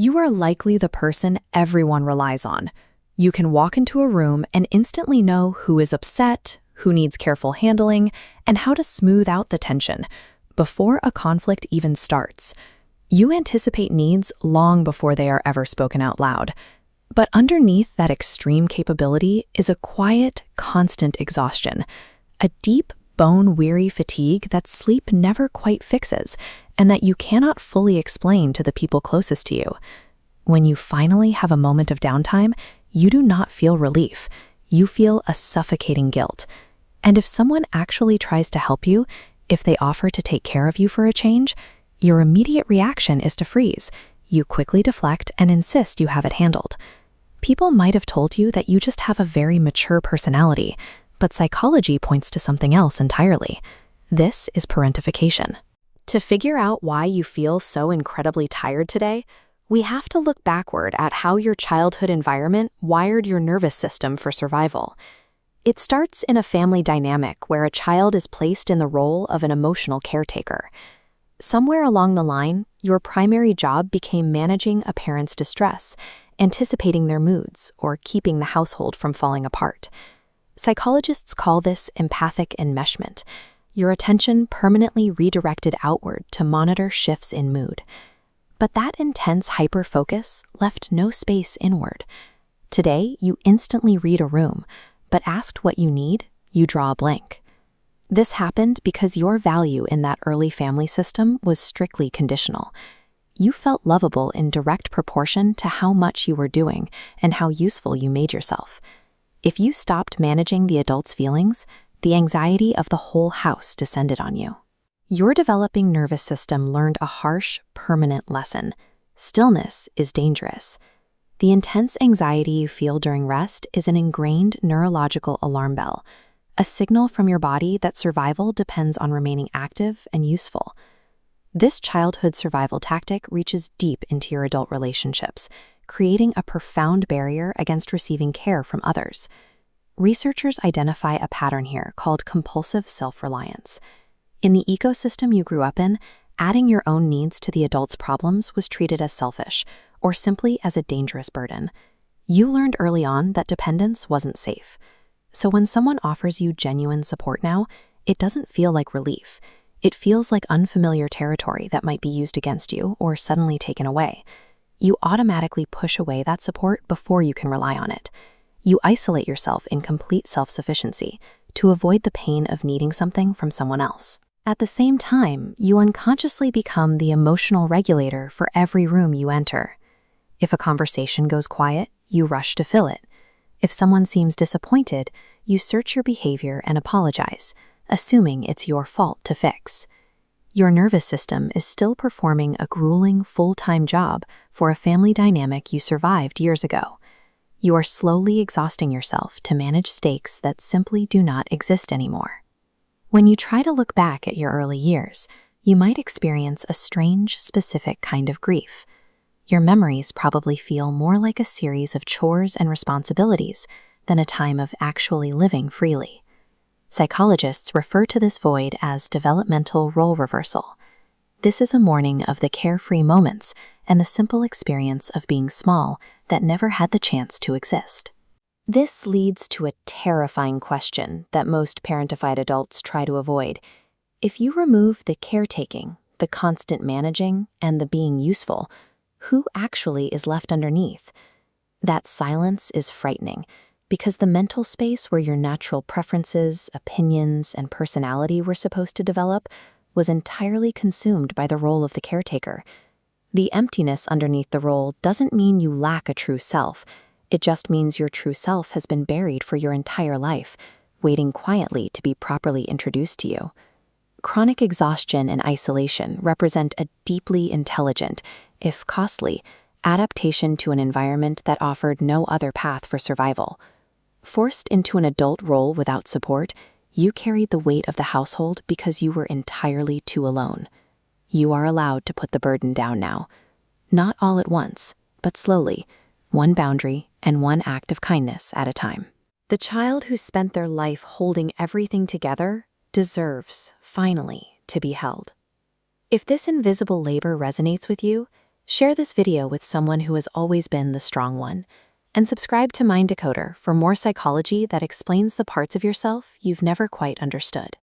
You are likely the person everyone relies on. You can walk into a room and instantly know who is upset, who needs careful handling, and how to smooth out the tension before a conflict even starts. You anticipate needs long before they are ever spoken out loud. But underneath that extreme capability is a quiet, constant exhaustion, a deep, bone-weary fatigue that sleep never quite fixes, and that you cannot fully explain to the people closest to you. When you finally have a moment of downtime, you do not feel relief. You feel a suffocating guilt. And if someone actually tries to help you, if they offer to take care of you for a change, your immediate reaction is to freeze. You quickly deflect and insist you have it handled. People might have told you that you just have a very mature personality, but psychology points to something else entirely. This is parentification. To figure out why you feel so incredibly tired today, we have to look backward at how your childhood environment wired your nervous system for survival. It starts in a family dynamic where a child is placed in the role of an emotional caretaker. Somewhere along the line, your primary job became managing a parent's distress, anticipating their moods, or keeping the household from falling apart. Psychologists call this empathic enmeshment, your attention permanently redirected outward to monitor shifts in mood. But that intense hyper-focus left no space inward. Today, you instantly read a room, but asked what you need, you draw a blank. This happened because your value in that early family system was strictly conditional. You felt lovable in direct proportion to how much you were doing and how useful you made yourself. If you stopped managing the adult's feelings, the anxiety of the whole house descended on you. Your developing nervous system learned a harsh, permanent lesson. Stillness is dangerous. The intense anxiety you feel during rest is an ingrained neurological alarm bell, a signal from your body that survival depends on remaining active and useful. This childhood survival tactic reaches deep into your adult relationships, creating a profound barrier against receiving care from others. Researchers identify a pattern here called compulsive self-reliance. In the ecosystem you grew up in, adding your own needs to the adult's problems was treated as selfish, or simply as a dangerous burden. You learned early on that dependence wasn't safe. So when someone offers you genuine support now, it doesn't feel like relief. It feels like unfamiliar territory that might be used against you or suddenly taken away. You automatically push away that support before you can rely on it. You isolate yourself in complete self-sufficiency to avoid the pain of needing something from someone else. At the same time, you unconsciously become the emotional regulator for every room you enter. If a conversation goes quiet, you rush to fill it. If someone seems disappointed, you search your behavior and apologize, assuming it's your fault to fix. Your nervous system is still performing a grueling full-time job for a family dynamic you survived years ago. You are slowly exhausting yourself to manage stakes that simply do not exist anymore. When you try to look back at your early years, you might experience a strange, specific kind of grief. Your memories probably feel more like a series of chores and responsibilities than a time of actually living freely. Psychologists refer to this void as developmental role reversal. This is a mourning of the carefree moments and the simple experience of being small that never had the chance to exist. This leads to a terrifying question that most parentified adults try to avoid. If you remove the caretaking, the constant managing, and the being useful, who actually is left underneath? That silence is frightening, because the mental space where your natural preferences, opinions, and personality were supposed to develop was entirely consumed by the role of the caretaker. The emptiness underneath the role doesn't mean you lack a true self. It just means your true self has been buried for your entire life, waiting quietly to be properly introduced to you. Chronic exhaustion and isolation represent a deeply intelligent, if costly, adaptation to an environment that offered no other path for survival. Forced into an adult role without support, you carried the weight of the household because you were entirely too alone. You are allowed to put the burden down now. Not all at once, but slowly, one boundary and one act of kindness at a time. The child who spent their life holding everything together deserves, finally, to be held. If this invisible labor resonates with you, Share this video with someone who has always been the strong one. And subscribe to Decoder for more psychology that explains the parts of yourself you've never quite understood.